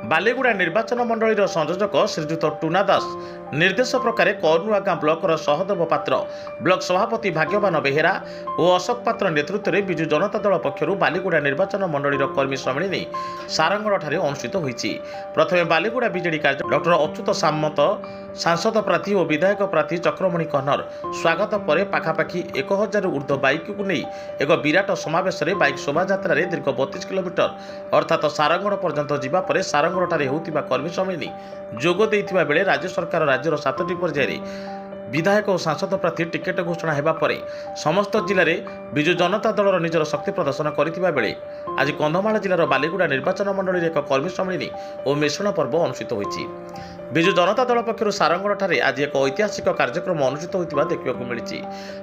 बालीगुड़ा निर्वाचन मंडल संयोजक श्रीजुत टुना दास निर्देश प्रकार कौनुआगाँ ब्लकर सहदेव पात्र ब्लक सभापति भाग्यवान बेहेरा और अशोक पात्र नेतृत्व में विजु जनता दल पक्षर बालीगुड़ा निर्वाचन मंडल कर्मी सम्मिलनी सारंगढ़ अनुष्ठित होती। प्रथम बालीगुड़ा बीजेडी कार्य डॉक्टर अच्युत सामंत सांसद प्रार्थी और विधायक प्रार्थी चक्रमणि कन्नर स्वागत पर पाखापाखि 1000 ऊर्ध्व बाइक को नहीं एक विराट समावेश में बाइक शोभा दीर्घ 32 किलोमीटर अर्थात सारंगढ़ पर्यंत जावापर सारंगढ़ होता कर्मी सम्मिलनी जोग देइथिबा बेले राज्य सरकार राज्यर 7टी पर्यायर विधायक और सांसद प्रार्थी टिकेट घोषणा होगा पर समस्त जिले में विजु जनता दल निजर शक्ति प्रदर्शन करथिबा बेले आज कंधमाल जिलार बालीगुड़ा निर्वाचन मंडल एक कर्मी सम्मिलनी और मिश्रण पर्व अनुष्ठित होइछि। विजु जनता दल पक्षर सारंगढ़ आज एक ऐतिहासिक कार्यक्रम अनुष्ठित होता देखा मिली।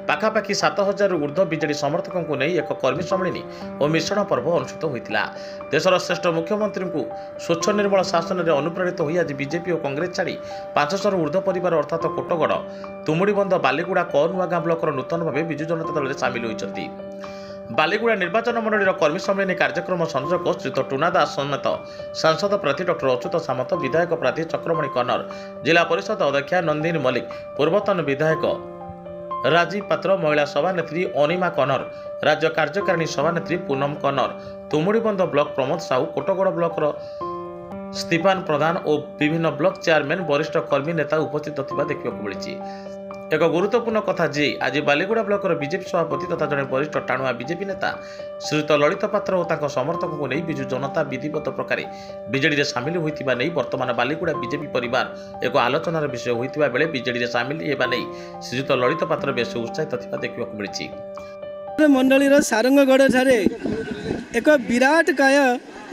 पाखापाखि 7000 ऊर्ध्व बीजेडी समर्थकों को नहीं एक कर्मी सम्मिलनी और मिश्रण पर्व अनुष्ठित होता। देशर श्रेष्ठ मुख्यमंत्री को स्वच्छ निर्मल शासन में अनुप्रेरित हो आज बीजेपी और कांग्रेस छाड़ी 500 ऊर्ध्व परिवार अर्थात कोटगढ़ तुमुड़ीबंध बालीगुड़ा कौनुआगाँ ब्लकर नूतन भाव विजु जनता दल में सामिल होती। बालीगुड़ा निर्वाचन मंडल कर्मी सम्मिलनी कार्यक्रम संयोजक श्री टुना दास समेत सांसद प्रार्थी डॉक्टर अच्युत सामंत विधायक प्रार्थी चक्रमणि कन्नर जिला परिषद अध्यक्षा नंदिनी मल्लिक पूर्वतन विधायक राजीव पात्र महिला सभानेत्री अनिमा कन्नर राज्य कार्यकारिणी सभानेत्री पूनम कन्नर तुमुड़ीबंध ब्लॉक प्रमोद साहू कोटगढ़ ब्लॉकर स्टीफान प्रधान और विभिन्न ब्लॉक चेयरमैन वरिष्ठ कर्मी नेता उपस्थित थिबा देखा मिली। एक गुरुत्वपूर्ण कथा जे आज बालीगुड़ा ब्लॉकर बीजेपी सभापति तथा जड़े वरिष्ठ टाणुआ बीजेपी नेता श्रीयुत ललित पात्र और समर्थकों को नहीं विजु जनता विधिवत प्रकार बीजेडी में सामिल होता नहीं वर्तमान बालीगुड़ा बीजेपी परिवार एक आलोचनार विषय होता बेले बीजेडी में सामिल होगा नहीं श्रीयुत ललित पात्र बेस उत्साहित थिबा देखा मिली। मंडल सारंगगढ़ ठारे एक विराट काय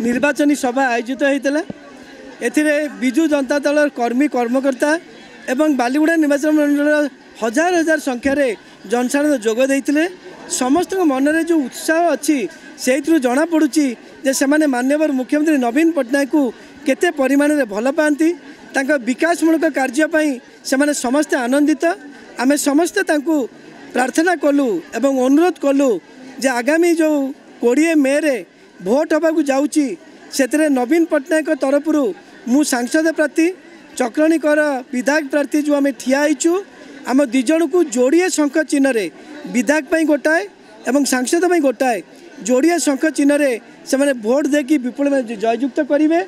निर्वाचनी सभा आयोजित होता एथिरे विजु जनता दल कर्मी कर्मकर्ता एवं बालीगुड़ा निर्वाचन मंडल हजार हजार संख्यार जनसाधारण जोग देते समस्त मन में जो उत्साह अच्छी से जना पड़ुची जे से माननीय मुख्यमंत्री नवीन पट्टनायक को केते परिमाण में भल पाती विकासमूलक कार्यपाई से समस्ते आनंदित आम समस्ते प्रार्थना कलु एवं अनुरोध कलु जे आगामी जो 20 मे रे भोट होगा जाऊँगी से नवीन पट्टनायक तरफ मु सांसद प्रार्थी चक्रणी कर विधायक प्रार्थी जो आम ठियाईचु आम दिजन को जोड़िए शंख चिन्ह विधायक गोटाए एवं सांसद गोटाए जोड़िए शंख चिन्ह से भोट देकी विपुल में जययुक्त करेंगे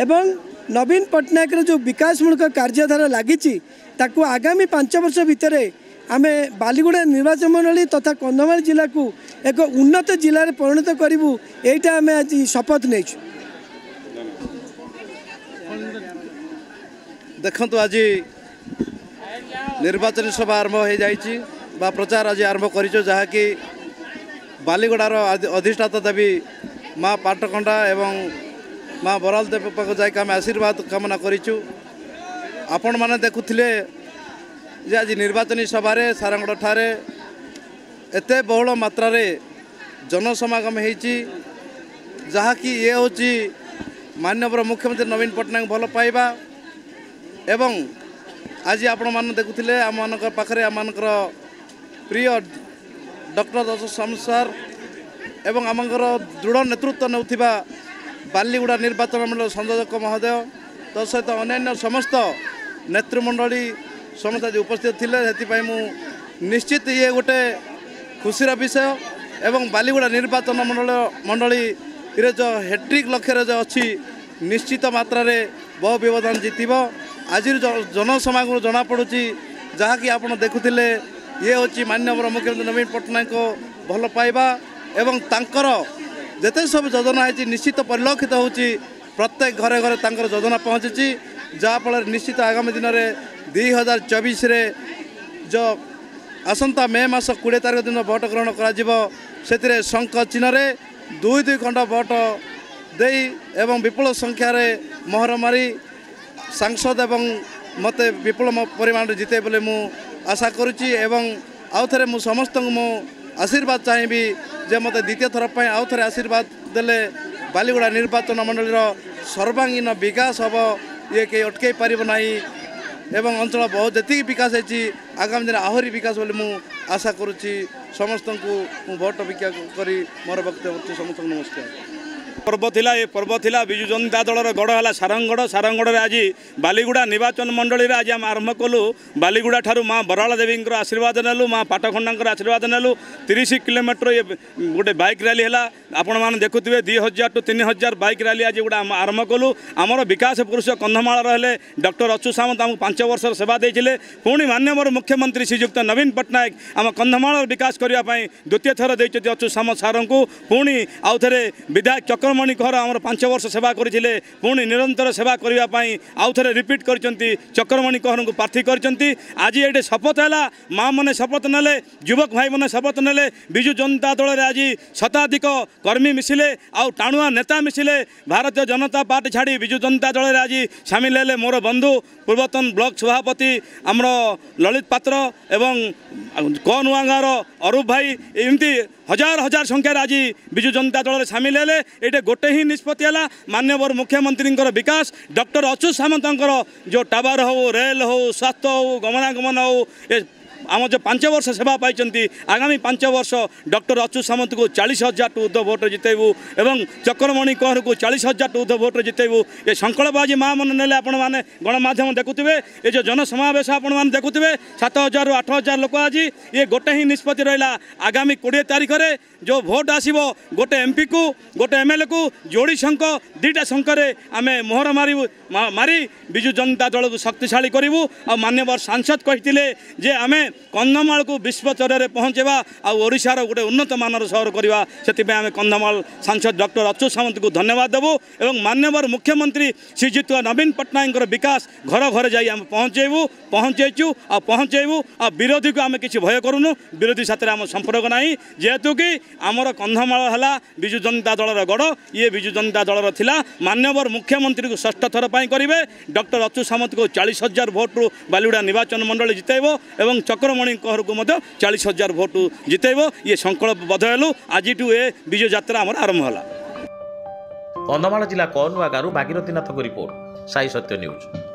एवं नवीन पट्टनायक जो विकासमूलक कार्यधारा लगी आगामी 5 वर्ष भितर आम बालीगुड़ा निर्वाचन मंडली तथा कंधमाल जिला को एक उन्नत जिले में परिणत करूँ यहीटा आम आज शपथ नहीं। देखु आज निर्वाचन सभा आरंभ हो जाइए प्रचार आज आरंभ कर जहाँकि बालीगुड़ार अधिष्ठाता देवी माँ पाटकंडा एवं माँ बराल देव पाक जाके आम आशीर्वाद कामना करूँ। आपण मैंने देखुले जे आज निर्वाचनी सभा सारंगढ़ ठारे एते बहुल मात्रा जनसमागम होती जहाँकि ये हूँ माननीय मुख्यमंत्री नवीन पट्टनायक भल पाइबा एवं आज आपण मान देखुले आम पाखे आम प्रिय डॉक्टर अच्युत सर एवं आम दृढ़ नेतृत्व नौथिबा बालीगुड़ा निर्वाचन मंडल संयोजक महोदय तसहित अन्य समस्त नेतृमंडली समस्त आज उपस्थित थे मु निश्चित ये गोटे खुशीर विषय एवं बालीगुड़ा निर्वाचन मंडली जो हेट्रिक लक्ष्य जो अच्छी निश्चित मात्रा बहु व्यवधान जीतब आज जनसमागम जना पड़ुची जहाँकि आपड़ देखुले ये हूँ माननीय मुख्यमंत्री नवीन पट्टनायक भल पाइबा एवं तांकर जेते सब योजना है निश्चित परिलक्षित होची प्रत्येक घरे घरे तांकर योजना पहुँची जहाँफल निश्चित आगामी दिन में 2024 जो आसंता मे मास 20 तारीख दिन भोट ग्रहण कर शंख चिन्ह 2 खंड भोट दे एवं विपुल संख्यार मोहर मारी सांसद एवं मते विपुल परिमाण जीते बोले मु आशा करुच्ची एवं आउ थे मु समस्त मु आशीर्वाद चाहिए जे मते द्वितीय थर पर आउ थे आशीर्वाद देले बालीगुड़ा निर्वाचन मंडल सर्वांगीन विकास हम ये कहीं अटकई पार ना एवं अंचल बहुत जी विकास है आगामी दिन आहरी विकास बोले मु आशा करुच्ची समस्त को भोट भिक्षा करी मोर वक्तव्य समस्त नमस्कार। पर्व थिला ए पर्व थिला विजु जनता दलर गढ़ है सारंगढ़ आज बालीगुड़ा निर्वाचन मंडली आज आम आरंभ कलु बालीगुड़ा ठारू माँ बराला देवी आशीर्वाद नेलु माँ पाटखंडा आशीर्वाद नेलु 30 किलोमीटर ये गोटे बाइक रैली है आपण मैंने देखुए 2000 to 3000 बाइक रैली आज गोटे आरंभ कलु आमर विकास पुरुष कंधमाल रहे डॉक्टर अच्युत सामंत आमको 5 वर्ष सेवा देते पुणी माननीय मुख्यमंत्री श्रीजुक्त नवीन पट्टनायक आम कंधमाल विकास करने द्वितीय थर देते अच्युत सामंत सार को पुणी आउ थे विधायक चक्रमणि कहर आम 5 वर्ष सेवा करते पुणी निरंतर सेवा करने आउ थे रिपीट कर चक्रमणि कहर को प्रार्थी कर आज ये शपथ है माँ मैंने शपथ नेले युवक भाई मैंने शपथ नेले विजु जनता दल आज शताधिक कर्मी मिसिले आउ टाणुआ नेता मिसिले भारतीय जनता पार्टी छाड़ी विजु जनता दल आज सामिल हेले मोर बंधु पूर्वतन ब्लॉक सभापति आमर ललित पात्र एवं कनुआगार अरूप भाई एमती हजार हजार संख्यार आज विजु जनता दल सामिल हेले ये गोटे ही निष्पत्ति है माननीय मुख्यमंत्री विकास डॉक्टर अच्युत सामंत जो टावर हो रेल हो स्वास्थ्य हो गमनागमन हो आम जो 5 वर्ष सेवा पाई आगामी 5 वर्ष डॉक्टर अच्युत सामंत को 40,000 टू ऊर्ध्व भोट जितेबू एवं चक्रमणि कहर को 40,000 टू ऊर्ध्व भोट जितेबू ये संकल्पबाजी माँ मन नेले आपण मैंने गणमाध्यम देखुए ये जो जनसमावेश आपण मैंने देखुए 7,000 ରୁ 8,000 लोक आज ये गोटे ही निष्पत्ति रहा आगामी 20 तारीख में जो भोट आसो गोटे एमपी को गोटे एमएलए को जोड़ी शंख 2टा शंखरे आम मोहर मारी विजु जनता दल को शक्तिशाली करूँ आ माननीय सांसद कहते जे आम कंधमाल को विश्व चर पहुँचवा आशार गोटे उन्नत मानर सहर करवा से आम कंधमाल सांसद डॉक्टर अच्युत सामंत को धन्यवाद देवु एवं माननीय मुख्यमंत्री श्रीजुक्त नवीन पट्टनायक विकास घर घर जाई आम पहुँचेचु आ पहुँचेबू आ विरोधी को आम किसी भय करूनु विरोधी साथ आम संपर्क ना जेहेतु कि आमर कंधमाल है विजु जनता दलर गढ़ ये विजु जनता दलर थिला माननीय मुख्यमंत्री को 6ठ थर करेंगे डॉक्टर अच्युत सामंत को 40,000 भोट रु बालीगुड़ा निर्वाचन मंडली जितेब एवं चक्रमणि कहर को 40,000 भोट जितेब ये संकल्पबद्ध हेलु आज ए विजय यात्रा आमर आरंभ है। कंधमाल जिला कनुआगारू भागीरथी नाथ को रिपोर्ट साई सत्य न्यूज।